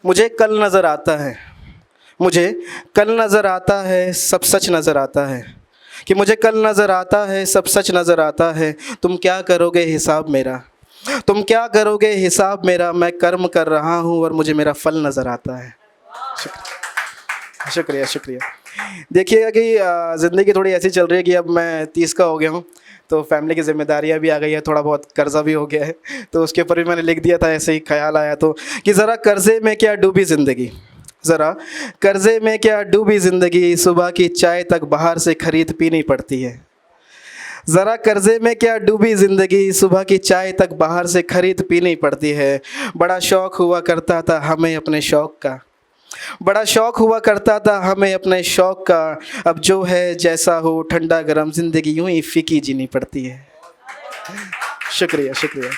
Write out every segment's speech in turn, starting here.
मुझे कल नज़र आता है, मुझे कल नज़र आता है, सब सच नज़र आता है। कि मुझे कल नज़र आता है, सब सच नज़र आता है। तुम क्या करोगे हिसाब मेरा, तुम क्या करोगे हिसाब मेरा। मैं कर्म कर रहा हूँ और मुझे मेरा फल नज़र आता है। शुक्रिया शुक्रिया। देखिएगा कि ज़िंदगी थोड़ी ऐसी चल रही है कि अब मैं 30 का हो गया हूँ, तो फैमिली की ज़िम्मेदारियाँ भी आ गई है, थोड़ा बहुत कर्ज़ा भी हो गया है। तो उसके ऊपर भी मैंने लिख दिया था, ऐसे ही ख्याल आया तो, कि ज़रा कर्ज़े में क्या डूबी ज़िंदगी, ज़रा कर्ज़े में क्या डूबी ज़िंदगी। सुबह की चाय तक बाहर से ख़रीद पीनी पड़ती है। ज़रा कर्ज़े में क्या डूबी ज़िंदगी, सुबह की चाय तक बाहर से ख़रीद पीनी पड़ती है। बड़ा शौक़ हुआ करता था हमें अपने शौक़ का, बड़ा शौक़ हुआ करता था हमें अपने शौक़ का। अब जो है जैसा हो, ठंडा गरम ज़िंदगी यूं ही फीकी जीनी पड़ती है। शुक्रिया शुक्रिया।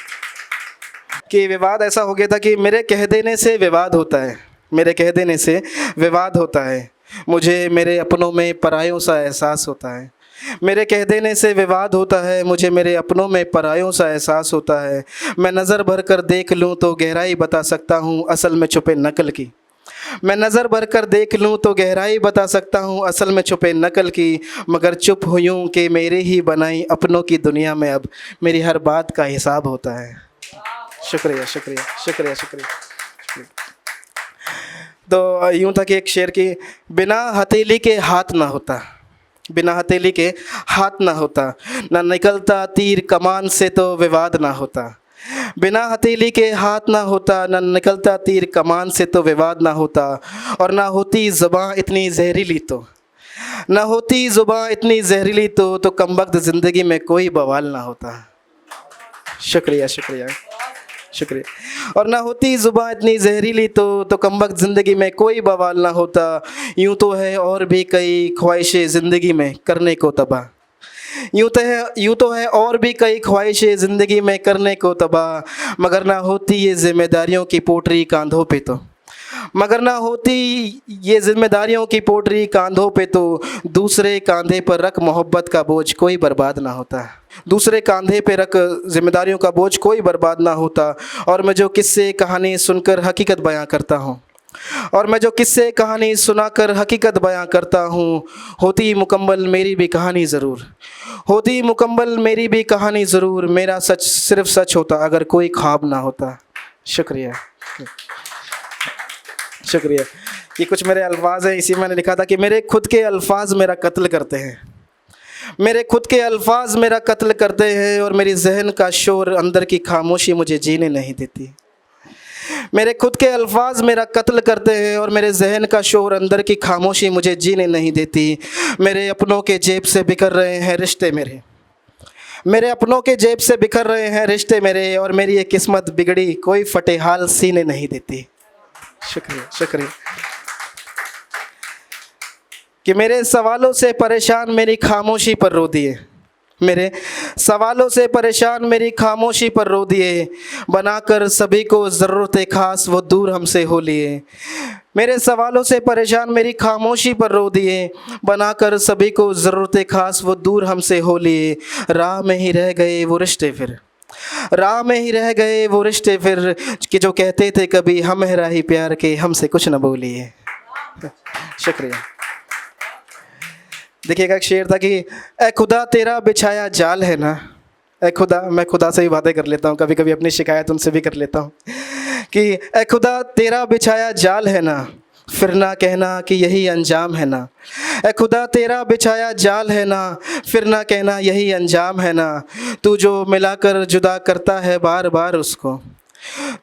कि विवाद ऐसा हो गया था कि मेरे कह देने से विवाद होता है, मेरे कह देने से विवाद होता है। मुझे मेरे अपनों में परायों सा एहसास होता है, मेरे कह देने से विवाद होता है। मुझे मेरे अपनों में परायों सा एहसास होता है। मैं नज़र भर कर देख लूँ तो गहराई बता सकता हूँ असल में छुपे नकल की। मैं नज़र भर कर देख लूँ तो गहराई बता सकता हूँ असल में छुपे नकल की। मगर चुप हुयूं कि मेरे ही बनाई अपनों की दुनिया में अब मेरी हर बात का हिसाब होता है। शुक्रिया शुक्रिया शुक्रिया शुक्रिया। तो यूँ था कि एक शेर की, बिना हथेली के हाथ ना होता, बिना हथेली के हाथ ना होता, ना निकलता तीर कमान से तो विवाद ना होता। बिना हथेली के हाथ ना होता, ना निकलता तीर कमान से तो विवाद ना होता। और ना होती ज़ुबान इतनी जहरीली तो, ना होती ज़ुबान इतनी जहरीली तो कमबख्त ज़िंदगी में कोई बवाल ना होता। शुक्रिया शुक्रिया शुक्रिया। और ना होती ज़ुबान इतनी जहरीली तो कमबख्त ज़िंदगी में कोई बवाल ना होता। यूँ तो है और भी कई ख्वाहिशें ज़िंदगी में करने को तबाह, यूँ तो है और भी कई ख्वाहिशें ज़िंदगी में करने को तबाह। मगर ना होती ये ज़िम्मेदारियों की पोटरी कांधों पे तो, मगर ना होती ये ज़िम्मेदारियों की पोटरी कांधों पे तो दूसरे कांधे पर रख मोहब्बत का बोझ कोई बर्बाद ना होता। दूसरे कांधे पे रख ज़िम्मेदारियों का बोझ कोई बर्बाद ना होता। और मैं जो किस्से कहानी सुनकर हकीकत बयां करता हूँ, और मैं जो किस्से कहानी सुनाकर हकीकत बयां करता हूँ, होती मुकम्मल मेरी भी कहानी ज़रूर, होती मुकम्मल मेरी भी कहानी ज़रूर। मेरा सच सिर्फ सच होता अगर कोई ख्वाब ना होता। शुक्रिया शुक्रिया। ये कुछ मेरे अल्फाज हैं, इसी में मैंने लिखा था कि मेरे खुद के अल्फाज मेरा कत्ल करते हैं, मेरे खुद के अल्फाज मेरा कत्ल करते हैं। और मेरी जहन का शोर अंदर की खामोशी मुझे जीने नहीं देती। मेरे खुद के अल्फाज मेरा कत्ल करते हैं और मेरे जहन का शोर अंदर की खामोशी मुझे जीने नहीं देती। मेरे अपनों के जेब से बिखर रहे हैं रिश्ते मेरे, मेरे अपनों के जेब से बिखर रहे हैं रिश्ते मेरे। और मेरी ये किस्मत बिगड़ी कोई फटे हाल सीने नहीं देती। शुक्रिया शुक्रिया। कि मेरे सवालों से परेशान मेरी खामोशी पर रो दिए, मेरे सवालों से परेशान मेरी खामोशी पर रो दिए। बनाकर सभी को ज़रूरत ख़ास वो दूर हमसे हो लिए। मेरे सवालों से परेशान मेरी खामोशी पर रो दिए। बनाकर सभी को ज़रूरत ख़ास वो दूर हमसे हो लिए। राह में ही रह गए वो रिश्ते फिर, राह में ही रह गए वो रिश्ते फिर। कि जो कहते थे कभी हम है राही प्यार के, हमसे कुछ न बोलिए। शुक्रिया। देखिएगा एक शेर था कि ए खुदा तेरा बिछाया जाल है ना, ए खुदा, मैं खुदा से भी बातें कर लेता हूँ, कभी कभी अपनी शिकायत उनसे भी कर लेता हूँ। कि ए खुदा तेरा बिछाया जाल है ना, फिर ना कहना कि यही अंजाम है ना। ए खुदा तेरा बिछाया जाल है ना, फिर ना कहना यही अंजाम है ना। तू जो मिलाकर जुदा करता है बार बार उसको,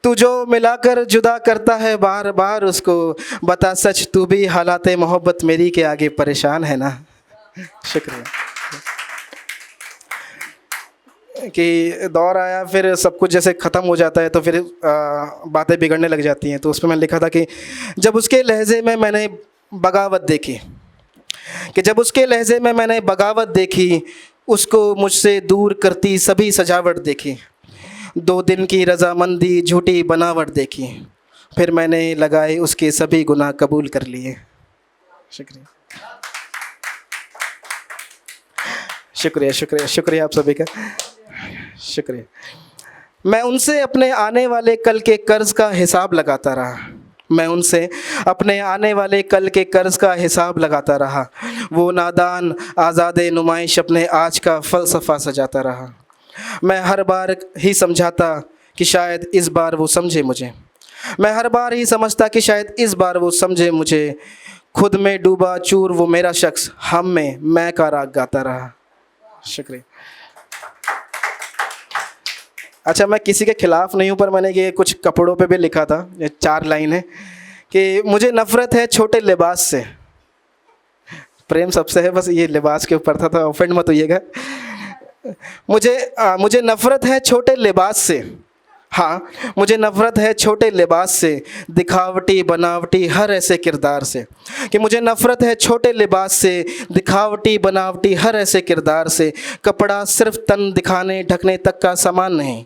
तू जो मिलाकर जुदा करता है बार बार उसको। बता सच तू भी हालात मोहब्बत मेरी के आगे परेशान है ना। शुक्रिया। कि दौर आया फिर सब कुछ जैसे ख़त्म हो जाता है तो फिर बातें बिगड़ने लग जाती हैं। तो उसमें मैंने लिखा था कि जब उसके लहजे में मैंने बगावत देखी, कि जब उसके लहजे में मैंने बगावत देखी, उसको मुझसे दूर करती सभी सजावट देखी। 2 दिन की रजामंदी झूठी बनावट देखी, फिर मैंने लगाए उसके सभी गुनाह कबूल कर लिए। शुक्रिया शुक्रिया शुक्रिया शुक्रिया आप सभी का शुक्रिया। मैं उनसे अपने आने वाले कल के कर्ज़ का हिसाब लगाता रहा, मैं उनसे अपने आने वाले कल के कर्ज का हिसाब लगाता रहा। वो नादान आज़ादे नुमाइश अपने आज का फ़लसफ़ा सजाता रहा। मैं हर बार ही समझाता कि शायद इस बार वो समझे मुझे। मैं हर बार ही समझता कि शायद इस बार वो समझे मुझे। खुद में डूबा चूर वो मेरा शख्स, हम में मैं का राग गाता रहा। शुक्रिया। अच्छा, मैं किसी के ख़िलाफ़ नहीं हूँ, पर मैंने ये कुछ कपड़ों पे भी लिखा था, ये 4 लाइन है कि मुझे नफ़रत है छोटे लिबास से। प्रेम सबसे है, बस ये लिबास के ऊपर था, तो ऑफेंड मत होइएगा। मुझे नफ़रत है छोटे लिबास से। हाँ, मुझे नफ़रत है छोटे लिबास से, दिखावटी बनावटी हर ऐसे किरदार से। कि मुझे नफ़रत है छोटे लिबास से, दिखावटी बनावटी हर ऐसे किरदार से। कपड़ा सिर्फ तन दिखाने ढकने तक का सामान नहीं।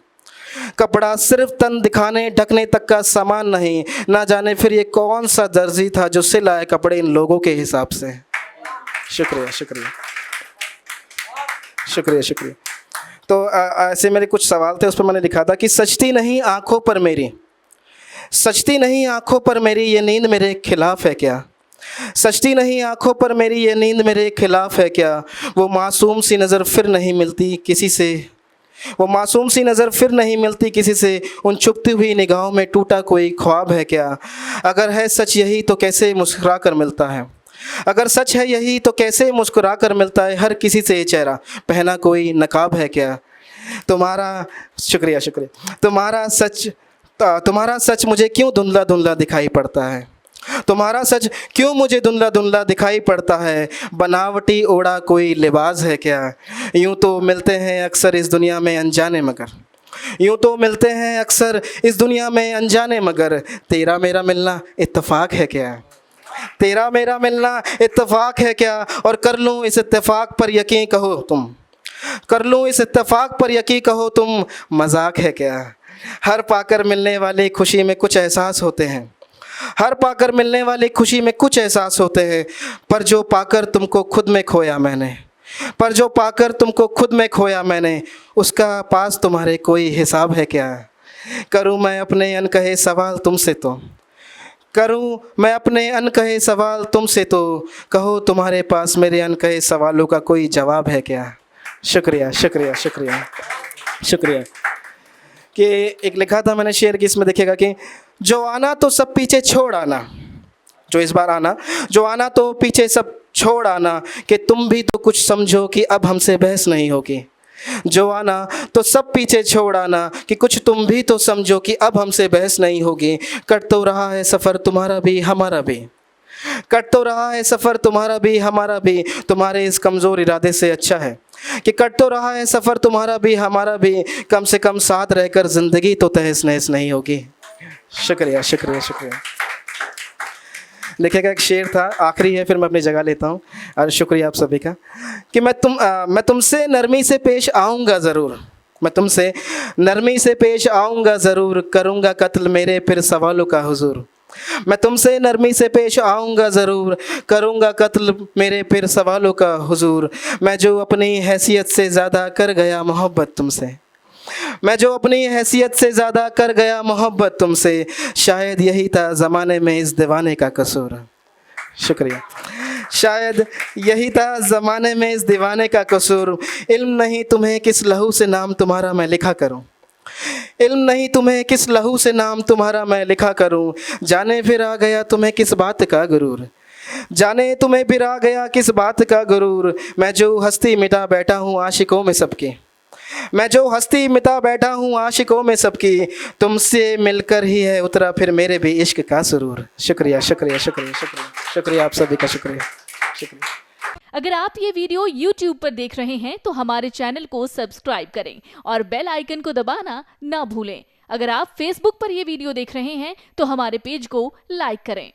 कपड़ा सिर्फ तन दिखाने ढकने तक का सामान नहीं। ना जाने फिर ये कौन सा दर्जी था जो सिलाए कपड़े इन लोगों के हिसाब से। शुक्रिया शुक्रिया शुक्रिया शुक्रिया। तो ऐसे मेरे कुछ सवाल थे, उस पर मैंने लिखा था कि सजती नहीं आँखों पर मेरी, सजती नहीं आँखों पर मेरी ये नींद मेरे खिलाफ़ है क्या। सजती नहीं आँखों पर मेरी ये नींद मेरे खिलाफ़ है क्या। वो मासूम सी नज़र फिर नहीं मिलती किसी से, वो मासूम सी नज़र फिर नहीं मिलती किसी से। उन चुभती हुई निगाहों में टूटा कोई ख्वाब है क्या। अगर है सच यही तो कैसे मुस्कुरा कर मिलता है। अगर सच है यही तो कैसे मुस्कुरा कर मिलता है हर किसी से ये चेहरा। पहना कोई नकाब है क्या। तुम्हारा शुक्रिया शुक्रिया। तुम्हारा सच मुझे क्यों धुंधला धुंधला दिखाई पड़ता है। तुम्हारा सच क्यों मुझे धुंधला धुंधला दिखाई पड़ता है। बनावटी ओढ़ा कोई लिबास है क्या। यूँ तो मिलते हैं अक्सर इस दुनिया में अनजाने मगर, यूँ तो मिलते हैं अक्सर इस दुनिया में अनजाने मगर। तेरा मेरा मिलना इत्तेफाक है क्या। तेरा मेरा मिलना इत्तेफाक है क्या। और कर लूँ इस इत्तेफाक पर यकीन कहो तुम, कर लूँ इस इत्तेफाक पर यकीन कहो तुम, मजाक है क्या। हर पाकर मिलने वाली खुशी में कुछ एहसास होते हैं, हर पाकर मिलने वाली खुशी में कुछ एहसास होते हैं। पर जो पाकर तुमको खुद में खोया मैंने, पर जो पाकर तुमको खुद में खोया मैंने, उसका पास तुम्हारे कोई हिसाब है क्या। करूँ मैं अपने अनकहे सवाल तुमसे तो, करूं मैं अपने अनकहे सवाल तुमसे तो, कहो तुम्हारे पास मेरे अनकहे सवालों का कोई जवाब है क्या। शुक्रिया शुक्रिया शुक्रिया शुक्रिया। कि एक लिखा था मैंने शेर की, इसमें देखिएगा कि जो आना तो सब पीछे छोड़ आना, जो इस बार आना, जो आना तो पीछे सब छोड़ आना। कि तुम भी तो कुछ समझो कि अब हमसे बहस नहीं होगी। जो आना तो सब पीछे छोड़ आना, कि कुछ तुम भी तो समझो कि अब हमसे बहस नहीं होगी। कट तो रहा है सफ़र तुम्हारा भी हमारा भी, कट तो रहा है सफ़र तुम्हारा भी हमारा भी। तुम्हारे इस कमज़ोर इरादे से अच्छा है कि कट तो रहा है सफ़र तुम्हारा भी हमारा भी। कम से कम साथ रहकर ज़िंदगी तो तहस नहस नहीं होगी। शुक्रिया शुक्रिया शुक्रिया। लिखेगा एक शेर था, आखिरी है, फिर मैं अपनी जगह लेता हूँ। और शुक्रिया आप सभी का। कि मैं तुमसे नरमी से पेश आऊँगा ज़रूर, मैं तुमसे नरमी से पेश आऊँगा ज़रूर। करूँगा कत्ल मेरे फिर सवालों का हुजूर। मैं तुमसे नरमी से पेश आऊँगा ज़रूर, करूँगा कत्ल मेरे फिर सवालों का हुजूर। मैं जो अपनी हैसियत से ज़्यादा कर गया मोहब्बत तुमसे, मैं जो अपनी हैसियत से ज़्यादा कर गया मोहब्बत तुमसे। शायद यही था ज़माने में इस दीवाने का कसूर। शुक्रिया। शायद यही था ज़माने में इस दीवाने का कसूर। इल्म नहीं तुम्हें किस लहू से नाम तुम्हारा मैं लिखा करूं, इल्म नहीं तुम्हें किस लहू से नाम तुम्हारा मैं लिखा करूं। जाने फिर आ गया तुम्हें किस बात का गुरूर, जाने तुम्हें फिर आ गया किस बात का गुरूर। मैं जो हस्ती मिटा बैठा हूँ आशिकों में सबकी, मैं जो हस्ती मिटा बैठा हूँ आशिकों में सबकी। तुमसे मिलकर ही है उतरा फिर मेरे भी इश्क का सुरूर। शुक्रिया शुक्रिया शुक्रिया शुक्रिया शुक्रिया आप सभी का शुक्रिया शुक्रिया। अगर आप ये वीडियो YouTube पर देख रहे हैं तो हमारे चैनल को सब्सक्राइब करें और बेल आइकन को दबाना ना भूलें। अगर आप Facebook पर ये वीडियो देख रहे हैं तो हमारे पेज को लाइक करें।